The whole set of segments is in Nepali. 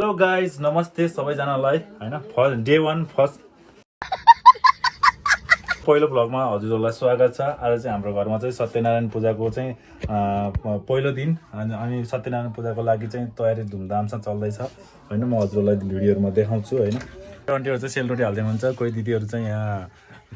हेलो गाइज नमस्ते सबैजनालाई हैन फर्स्ट डे 1 फर्स्ट पहिलो भ्लगमा हजुरहरूलाई स्वागत छ। आज चाहिँ हाम्रो घरमा चाहिँ सत्यनारायण पूजाको चाहिँ पहिलो दिन अनि सत्यनारायण पूजाको लागि चाहिँ तयारी धुमधामसँग चल्दैछ हैन। म हजुरहरूलाई भिडियोहरुमा देखाउँछु हैन। आन्टीहरु चाहिँ सेलरोटी हाल्दै हुनुहुन्छ, कोही दिदीहरु चाहिँ यहाँ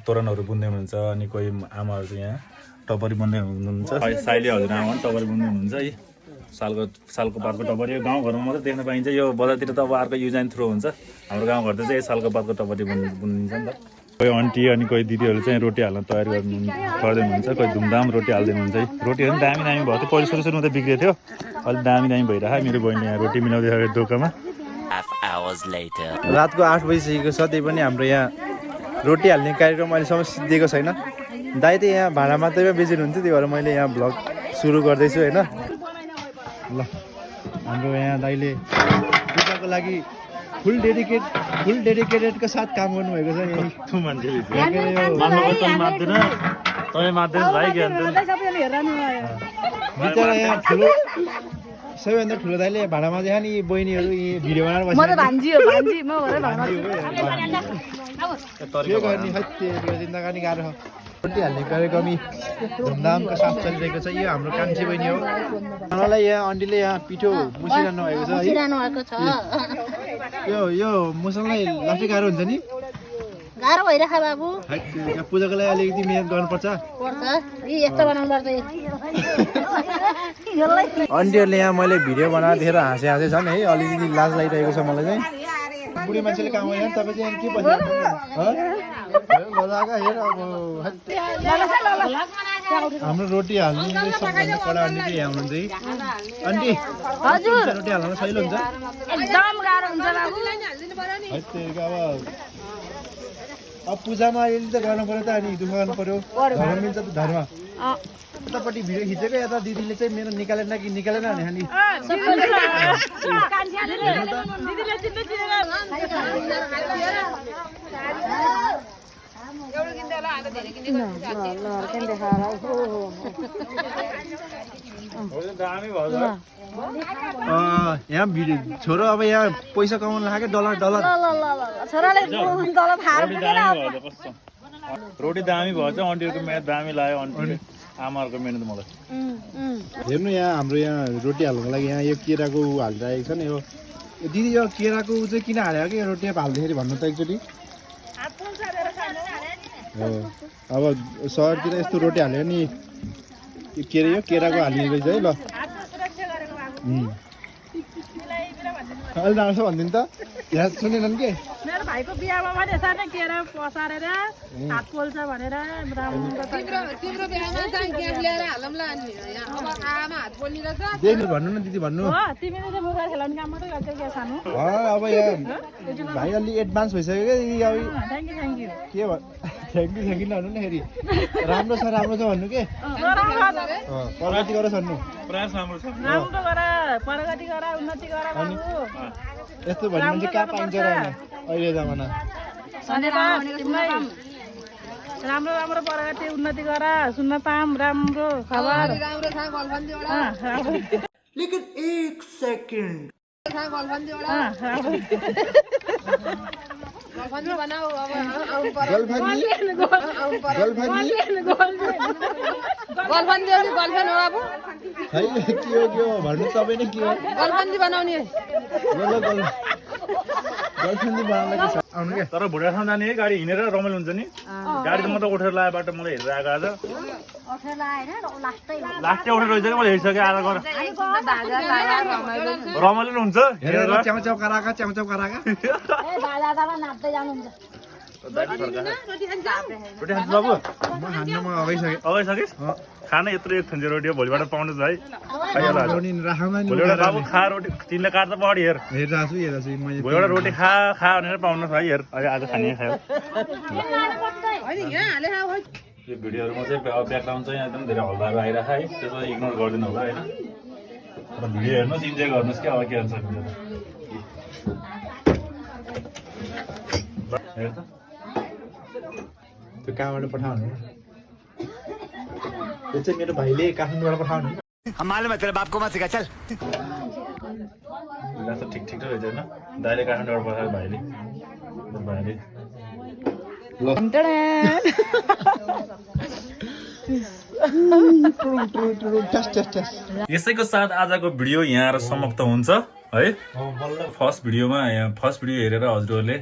तोरणहरु बुन्दै हुनुहुन्छ, अनि कोही आमाहरु चाहिँ यहाँ टपरी बुन्दै हुनुहुन्छ। साइले हजुर आमा टपरी बुन्दै हुनुहुन्छ। है सालको पातको टपरी यो गाउँघरमा मात्रै देख्न पाइन्छ, यो बजारतिर त अब अर्को युज एन्ड थ्रो हुन्छ। हाम्रो गाउँघरतिर चाहिँ सालको पातको टपरी बुनिन्छ नि त। कोही आन्टी अनि कोही दिदीहरू चाहिँ रोटी हाल्न तयार गर्दै हुनुहुन्छ, कोही धुमधाम रोटी हाल्दै हुनुहुन्छ। है रोटीहरू पनि दामी दामी भयो थियो, पहिलो सुरुमा त बिग्रिएको थियो, अलिक दामी दामी भइरहेको। मेरो बहिनी यहाँ रोटी मिलाउँदै थियो दोकानमा। रातको 8 बजिसकेको छ, त्यही पनि हाम्रो यहाँ रोटी हाल्ने कार्यक्रम अहिलेसम्म सिद्धिएको छैन। दाइ त यहाँ भाँडा मात्रैमा बिजी हुनुहुन्थ्यो, त्यही भएर मैले यहाँ भ्लग सुरु गर्दैछु होइन। ल हाम्रो यहाँ दाइले पूजाको लागि फुल डेडिकेटेडको साथ काम गर्नुभएको छ। बिचरा यहाँ ठुलो सबैभन्दा ठुलो दाइले भाँडामा देखा नि बहिनीहरू भिडियो बनाएर चिन्ता गर्ने गाह्रो। रोटी हाल्ने कार्यक्रम धुमधामको साथ चलिरहेको छ। यो हाम्रो कान्छी बहिनी हो। उहाँलाई यहाँ आन्टीले यहाँ पिठो मुसिरहनु भएको छ। यो मुसललाई लाफी गाह्रो हुन्छ नि, गाह्रो भइरहेको बाबु। पूजाको लागि अलिकति मिहिनेत गर्नुपर्छ। आन्टीहरूले यहाँ मैले भिडियो बनाएर देखेर हाँसे छन् है, अलिकति लाज लागिरहेको छ मलाई चाहिँ। बुढी मान्छेले काम गरेर तपाईँ चाहिँ के भन्नु? हाम्रो रोटी हाल्नु सबभन्दा कडा आन्टी चाहिँ यहाँ हुनुहुन्छ है। आन्टी हजुर रोटी हाल्न सजिलो हुन्छ? एकदम गाह्रो हुन्छ बाबु। अब पूजामा अहिले त गर्नु पर्यो त, अनि दुःख गर्नु पर्यो। धर्म मिल्छ त धर्म। उतापट्टि भिडियो खिचेको यता दिदीले चाहिँ मेरो निकालेन कि निकालेन भने खालि यहाँ भिडियो छोरो अब यहाँ पैसा कमाउन लाग्यो। डलर रोटी दामी भएछ, आन्टीहरूको मेहनत दामी लाग्यो। आन्टी आमाहरूको मेहनत मलाई हेर्नु। यहाँ हाम्रो यहाँ रोटी हाल्नुको लागि यहाँ यो केराको हालिरहेको छ नि। यो दिदी यो केराको चाहिँ किन हाल्यो कि रोटी हाल्दाखेरि भन्नु त एकचोटि। अब सहरतिर यस्तो रोटी हाल्यो नि के अरे यो केराको हाल्ने रहेछ है। ल अलि राम्रो छ भनिदिनु त, यहाँ सुनेनन् के? मेरो भाइको बिहामा पनि यसरी केरा पसारेर हात पोल्छ भनेर तिम्रो बिहामा चाहिँ ग्यास ल्याएर हालौँला अनि अब आमा हात पोल्ने रहेछ। देख्नु भन्नु न दिदी भन्नु। तिमीले चाहिँ मुखा खेलाउने काम मात्रै गर्छ क्या सानो। अब यहाँ भाइ अलि एडभान्स भइसक्यो क्या दिदी। अब थ्याङ्क यू के थ्याङ्क यू नभन्नु नि फेरि। राम्रो छ भन्नु के? प्रगति गर भन्नु। प्रयास राम्रो छ, राम्रो गर, प्रगति गर, उन्नति गर बाबु। यस्तो भन्नु मान्छे कहाँ पाइन्छ र अहिले जमाना। राम्रो राम्रो प्रगति उन्नति गर, सुन्न पाऊँ राम्रो खबर। लेकिन एक सेकेन्ड भन्नु तपाईँ नै के हो गर्लफ्रेन्ड बनाउने तर भुटासम्म जाने है गाडी हिँडेर रमाइलो हुन्छ नि। गाडी त म त उठेर लायो बाटो मलाई हेरेर आएको। आज लास्टै उठेर रहेछ कि मैले हेरिसकेँ। आज गर रमाइलो हुन्छ हेरेर। च्याउ कराका रोटी खान्छ बाबु? म खान्नमा अगाइसकिस् खाना यत्रो एक खान्छ रोटी भोलिबाट पाउनु छ है। भोलिबाट बाबु खा रोटी, तिमीले काट्दा पहाडी हेर भोलिबाट रोटी खा भनेर पाउनु छ है। हेर अहिले आज खाने खायो। यो भिडियोहरूमा चाहिँ ब्याकग्राउन्ड चाहिँ एकदम धेरै हल्लाहरू आइरहेको है, त्यसमा इग्नोर गरिदिनु होला होइन। भिडियो हेर्नुहोस्, इन्जोय गर्नुहोस् क्या। अब के हुन्छ हेर त त्यो कहाँबाट पठाउनु? त्यो चाहिँ मेरो भाइले काठमाडौँबाट पठाउनु। हम मालूम है तेरे बाप को मत सिखा चल। भिडियो त ठिक रहेछ होइन दाइले काठमाडौँबाट पठायो भाइले यसैको साथ आजको भिडियो यहाँ समाप्त हुन्छ है फर्स्ट भिडियो हेरेर हजुरहरूले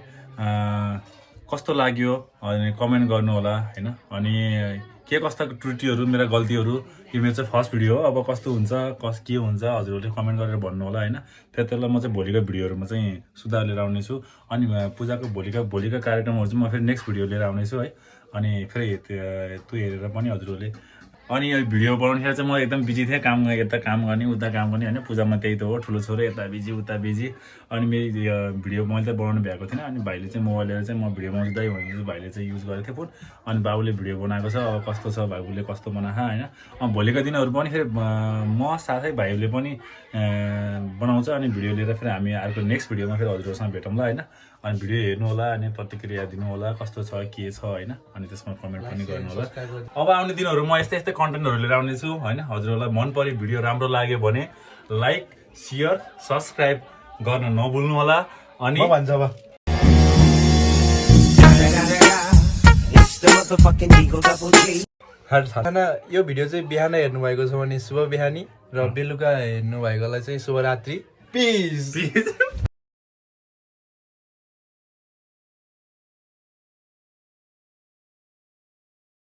कस्तो लाग्यो अनि कमेन्ट गर्नु होला हैन अनि के कस्ता त्रुटिहरू मेरा गल्तीहरू यो मेरो चाहिँ फर्स्ट भिडियो हो अब कस्तो हुन्छ के हुन्छ हजुरहरूले कमेन्ट गरेर भन्नु होला हैन फेरि त्यसलाई म चाहिँ भोलिको भिडियोहरुमा चाहिँ सुधार लिएर आउने छु अनि पूजाको भोलिका कार्यक्रमहरु चाहिँ म फेरि नेक्स्ट भिडियो लिएर आउने छु है अनि फेरि त्यो हेरेर पनि हजुरहरूले अनि यो भिडियो बनाउँदाखेरि चाहिँ म एकदम बिजी थिएँ यता काम गर्ने उता काम गर्ने हैन पूजामा त्यही त हो ठुलो छोरो यता बिजी उता बिजी अनि मेरो भिडियो मैले त बनाउनु भ्याएको थिएन अनि भाइले चाहिँ मोबाइल लिएर चाहिँ म भिडियो बनाउँछु दाइ भनेर भाइले चाहिँ युज गरेको थियो फोन अनि बाबुले भिडियो बनाएको छ अब कस्तो छ बाबुले कस्तो बनाएको हैन अब भोलिको दिनहरु पनि फेरि म साथै भाइले पनि बनाउँछ अनि भिडियो लिएर फेरि हामी अर्को नेक्स्ट भिडियोमा फेरि हजुरहरुसँग भेटौँला हैन अनि भिडियो हेर्नु होला अनि प्रतिक्रिया दिनु होला कस्तो छ के छ हैन अनि त्यसमा कमेन्ट पनि गर्नु होला अब आउने दिनहरु म यस्तै कन्टेन्टहरु लिएर आउने छु हैन हजुरहरुलाई मन पर्यो भिडियो राम्रो लाग्यो भने लाइक शेयर सब्स्क्राइब गर्न नभुल्नु होला अनि म भन्छ अब खाना यो भिडियो चाहिँ बिहान हेर्नु भएको छ भने शुभ बिहानी र बेलुका हेर्नु भएकोलाई चाहिँ शुभरात्रि पिस